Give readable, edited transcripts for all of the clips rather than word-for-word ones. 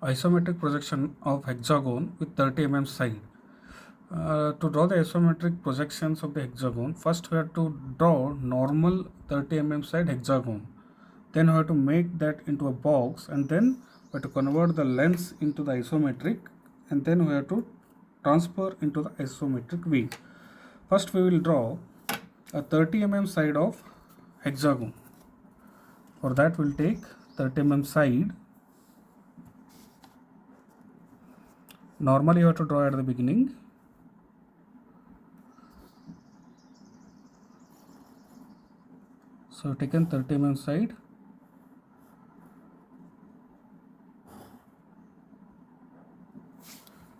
Isometric projection of hexagon with 30 mm side. To draw the isometric projections of the hexagon, first we have to draw normal 30 mm side hexagon. Then we have to make that into a box, and then we have to convert the lens into the isometric, and then we have to transfer into the isometric view. First we will draw a 30 mm side of hexagon. For that we will take 30 mm side. Normally you have to draw at the beginning. So taken 30 mm side.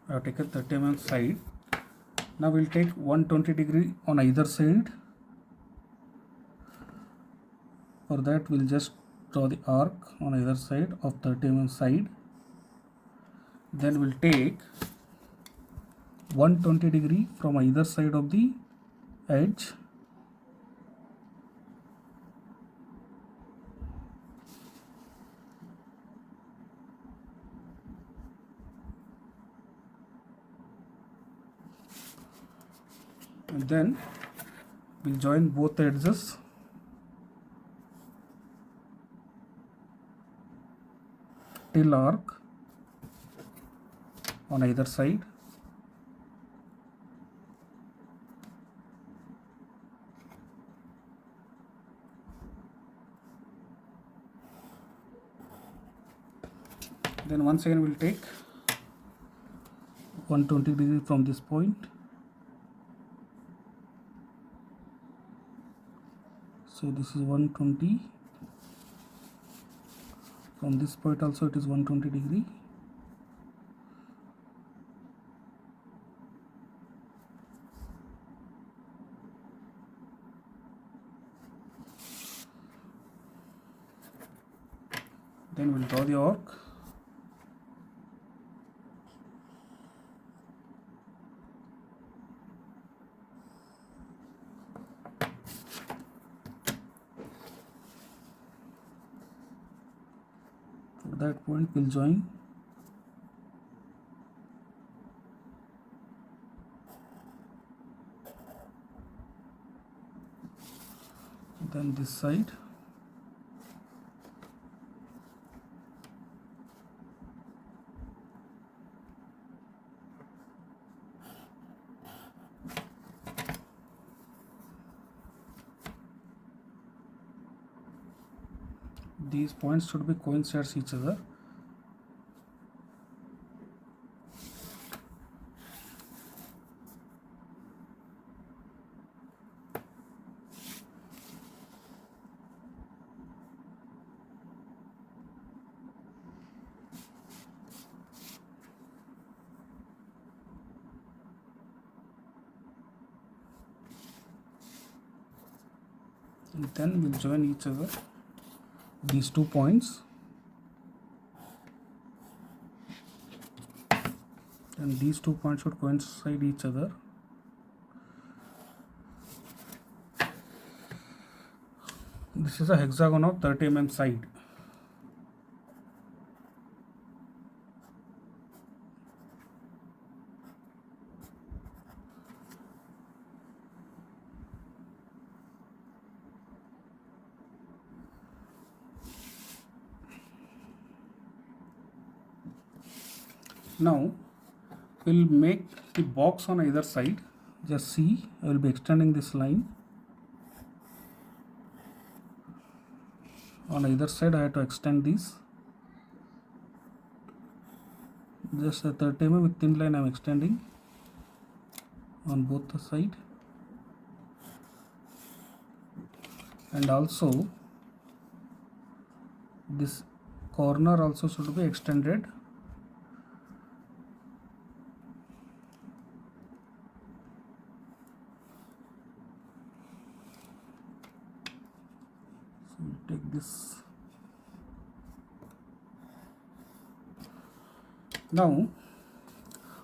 I have taken 30 mm side. Now we'll take 120 degree on either side. For that we'll just draw the arc on either side of 30 mm side. Then we'll take 120 degree from either side of the edge. And then we'll join both edges. Till arc on either side. Then once again we'll take 120 degree from this point. So this is 120. From this point also it is 120 degree. Then we'll draw the arc. For that point we'll join. Then this side. These points should be coincides each other. And then we'll join each other. These 2 points, and these 2 points should coincide each other. This is a hexagon of 30 mm side. Now we'll make the box on either side. Just see, I will be extending this line. On either side I have to extend this. Just a 30 mm with thin line I am extending on both the side. And also this corner also should be extended. Take this. Now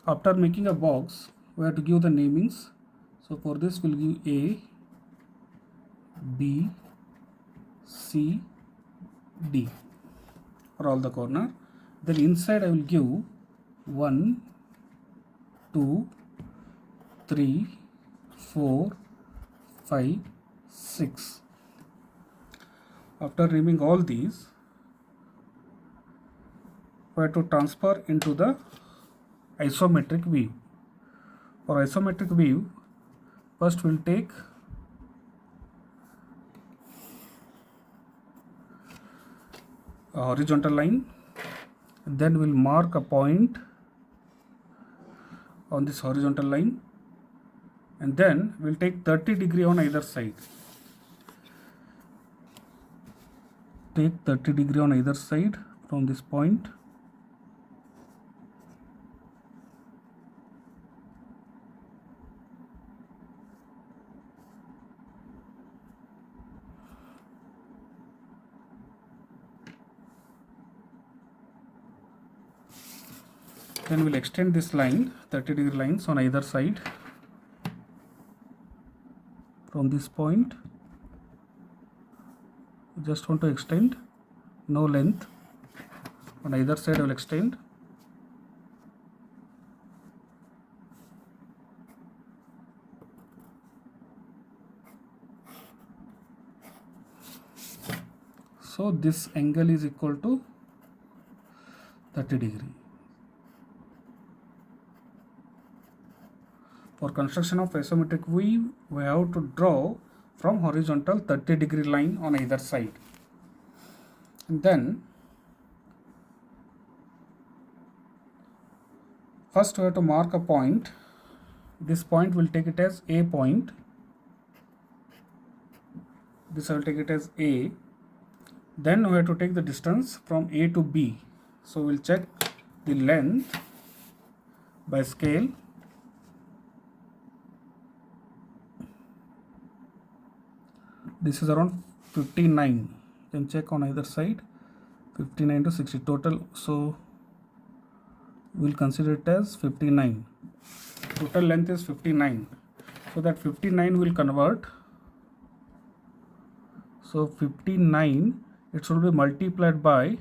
after making a box we have to give the namings. So for this we'll give A, B, C, D for all the corner, Then inside I will give 1, 2, 3, 4, 5, 6. After removing all these, we have to transfer into the isometric view. For isometric view, first we'll take a horizontal line, then we'll mark a point on this horizontal line, and then we'll take 30 degree on either side. Take 30 degree on either side from this point. Then we'll extend this line, 30 degree lines on either side from this point. Just want to extend, no length. On either side I will extend. So this angle is equal to 30 degree. For construction of isometric view, we have to draw from horizontal 30 degree line on either side. And then first we have to mark a point. This point we'll take it as A point. This I will take it as A. Then we have to take the distance from A to B. So we'll check the length by scale. This is around 59. You can check on either side. 59 to 60 total. So we'll consider it as 59. Total length is 59. So that 59 will convert. So 59, it should be multiplied by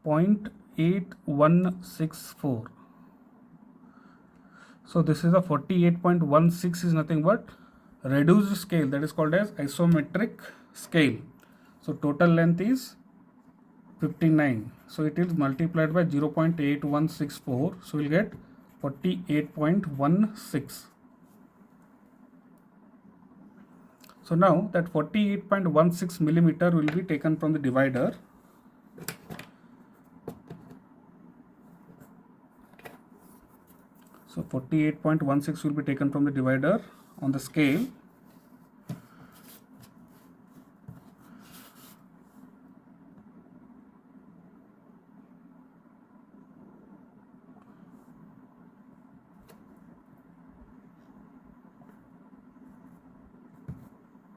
0.8164. So this is a 48.16 is nothing but reduced scale, that is called as isometric scale. So total length is 59. So it is multiplied by 0.8164. So we'll get 48.16. So now that 48.16 millimeter will be taken from the divider. So 48.16 will be taken from the divider on the scale.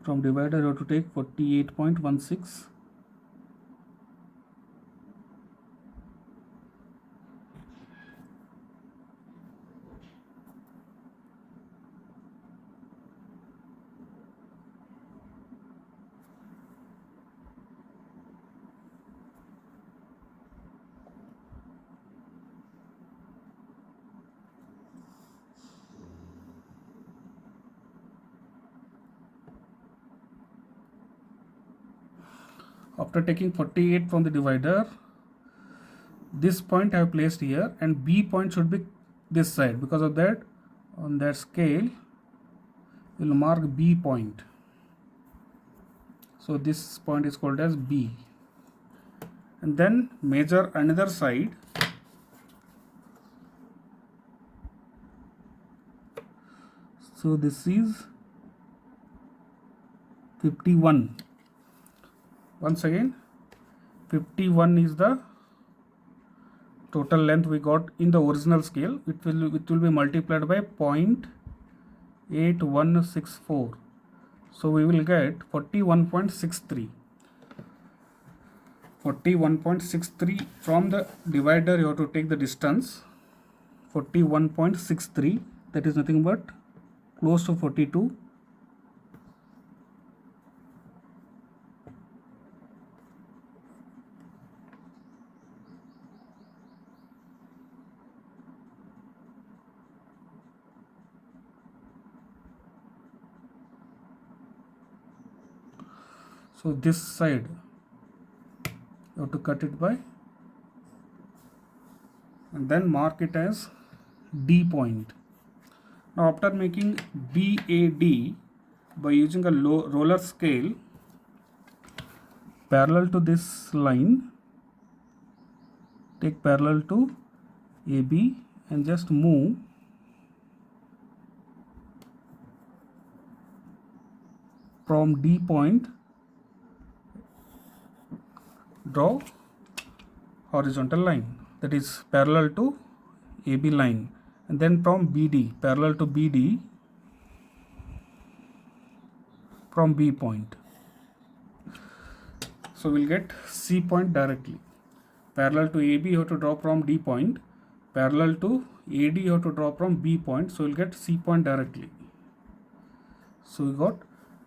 From divider you have to take 48.16. After taking 48 from the divider, this point I have placed here and B point should be this side. Because of that, on that scale, we will mark B point. So this point is called as B. And then measure another side. So this is 51. Once again, 51 is the total length we got in the original scale. It will be multiplied by 0.8164. So we will get 41.63. 41.63 from the divider you have to take the distance. 41.63, that is nothing but close to 42. So this side you have to cut it by, and then mark it as D point. Now after making BAD by using a roller scale parallel to this line, take parallel to AB and just move from D point, draw horizontal line that is parallel to AB line, and then from BD, parallel to BD from B point. So we'll get C point directly. Parallel to AB you have to draw from D point, parallel to AD you have to draw from B point, so we'll get C point directly. So we got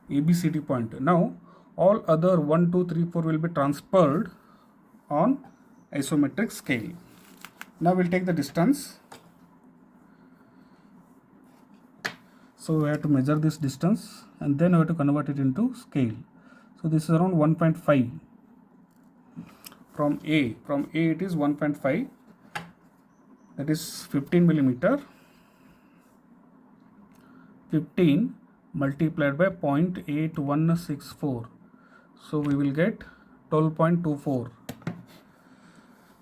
ABCD point. Now all other 1, 2, 3, 4 will be transferred on isometric scale. Now we'll take the distance. So we have to measure this distance and then we have to convert it into scale. So this is around 1.5 from A. From A it is 1.5, that is 15 millimeter. 15 multiplied by 0.8164. So we will get 12.24.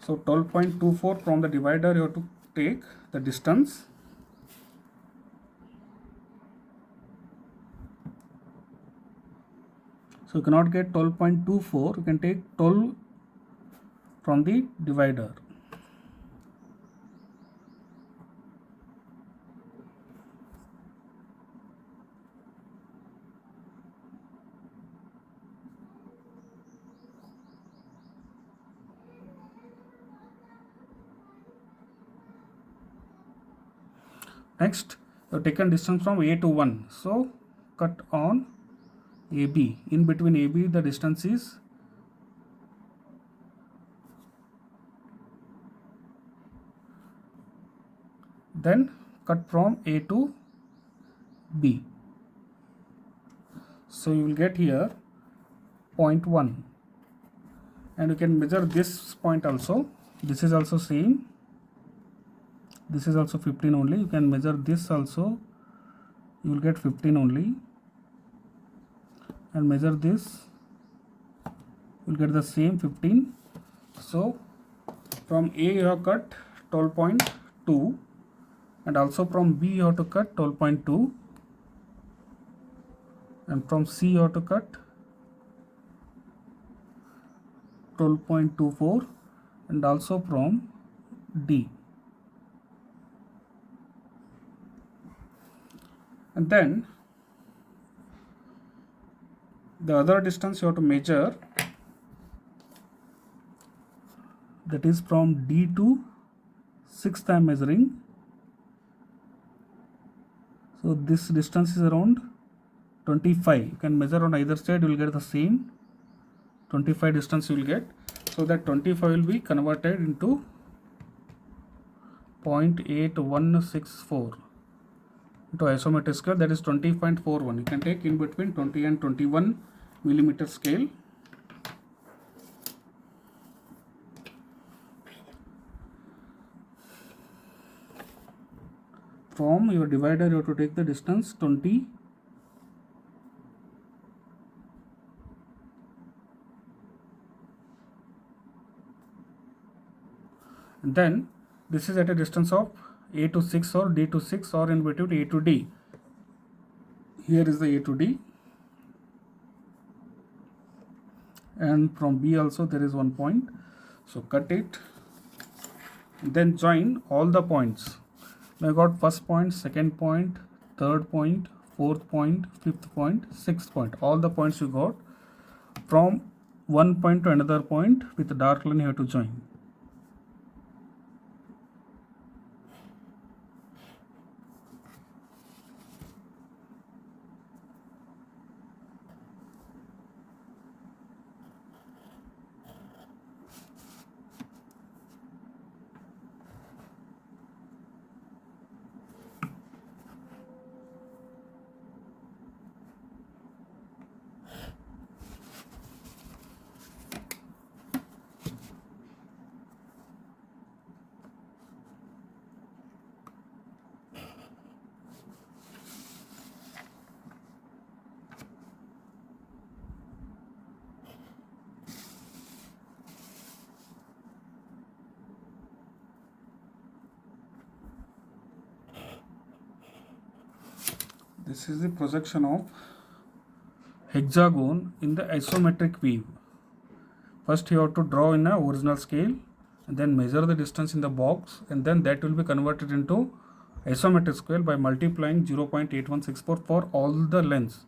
So 12.24 from the divider you have to take the distance. So you cannot get 12.24, you can take 12 from the divider. Next, you have taken distance from A to 1. So cut on AB. In between AB the distance is then cut from A to B. So you will get here 0.1, and you can measure this point also. This is also same. This is also 15 only. You can measure this also. You will get 15 only. And measure this. You will get the same 15. So from A you have cut 12.2, and also from B you have to cut 12.2, and from C you have to cut 12.24, and also from D. And then the other distance you have to measure, that is from D to 6th I am measuring. So this distance is around 25. You can measure on either side, you will get the same 25 distance you will get. So that 25 will be converted into 0.8164 into isometric scale, that is 20.41. You can take in between 20 and 21 millimeter scale. From your divider you have to take the distance 20, and then this is at a distance of A to 6 or D to 6, or in between A to D. Here is the A to D, and from B also there is one point. So cut it, then join all the points. Now I got first point, second point, third point, fourth point, fifth point, sixth point. All the points you got. From one point to another point with the dark line you have to join. This is the projection of hexagon in the isometric view. First you have to draw in a original scale and then measure the distance in the box, and then that will be converted into isometric scale by multiplying 0.8164 for all the lengths.